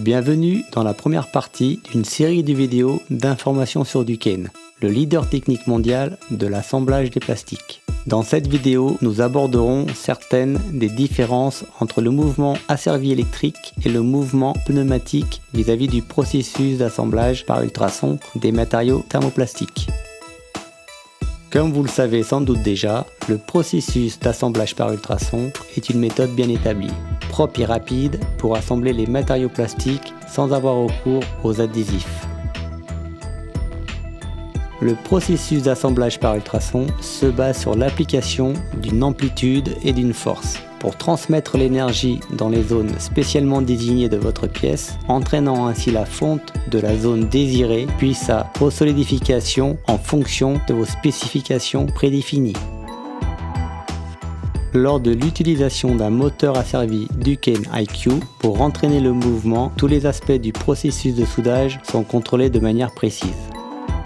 Bienvenue dans la première partie d'une série de vidéos d'informations sur Duquesne, le leader technique mondial de l'assemblage des plastiques. Dans cette vidéo, nous aborderons certaines des différences entre le mouvement asservi électrique et le mouvement pneumatique vis-à-vis du processus d'assemblage par ultrasons des matériaux thermoplastiques. Comme vous le savez sans doute déjà, le processus d'assemblage par ultrasons est une méthode bien établie, propre et rapide pour assembler les matériaux plastiques sans avoir recours aux adhésifs. Le processus d'assemblage par ultrasons se base sur l'application d'une amplitude et d'une force pour transmettre l'énergie dans les zones spécialement désignées de votre pièce, entraînant ainsi la fonte de la zone désirée puis sa resolidification en fonction de vos spécifications prédéfinies. Lors de l'utilisation d'un moteur asservi Duquesne IQ pour entraîner le mouvement, tous les aspects du processus de soudage sont contrôlés de manière précise.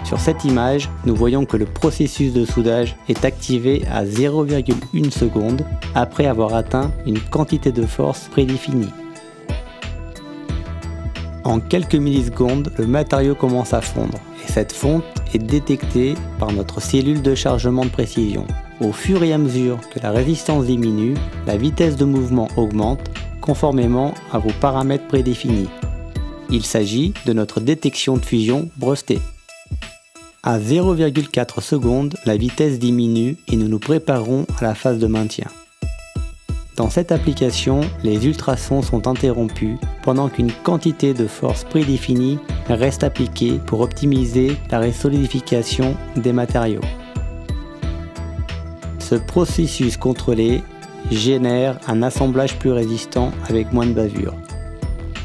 Sur cette image, nous voyons que le processus de soudage est activé à 0,1 seconde après avoir atteint une quantité de force prédéfinie. En quelques millisecondes, le matériau commence à fondre et cette fonte est détectée par notre cellule de chargement de précision. Au fur et à mesure que la résistance diminue, la vitesse de mouvement augmente conformément à vos paramètres prédéfinis. Il s'agit de notre détection de fusion brevetée. À 0,4 secondes, la vitesse diminue et nous nous préparons à la phase de maintien. Dans cette application, les ultrasons sont interrompus pendant qu'une quantité de force prédéfinie reste appliquée pour optimiser la resolidification des matériaux. Ce processus contrôlé génère un assemblage plus résistant avec moins de bavure,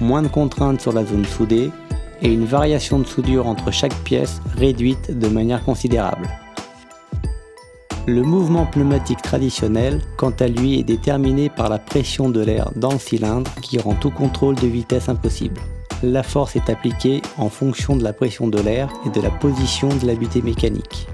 moins de contraintes sur la zone soudée et une variation de soudure entre chaque pièce réduite de manière considérable. Le mouvement pneumatique traditionnel, quant à lui, est déterminé par la pression de l'air dans le cylindre qui rend tout contrôle de vitesse impossible. La force est appliquée en fonction de la pression de l'air et de la position de la butée mécanique.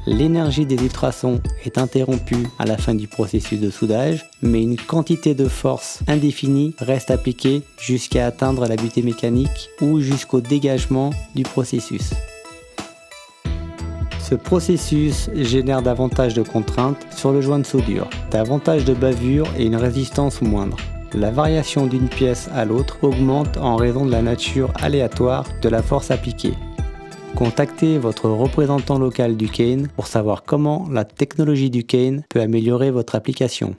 L'énergie des ultrasons est interrompue à la fin du processus de soudage, mais une quantité de force indéfinie reste appliquée jusqu'à atteindre la butée mécanique ou jusqu'au dégagement du processus. Ce processus génère davantage de contraintes sur le joint de soudure, davantage de bavure et une résistance moindre. La variation d'une pièce à l'autre augmente en raison de la nature aléatoire de la force appliquée. Contactez votre représentant local Duquesne pour savoir comment la technologie Duquesne peut améliorer votre application.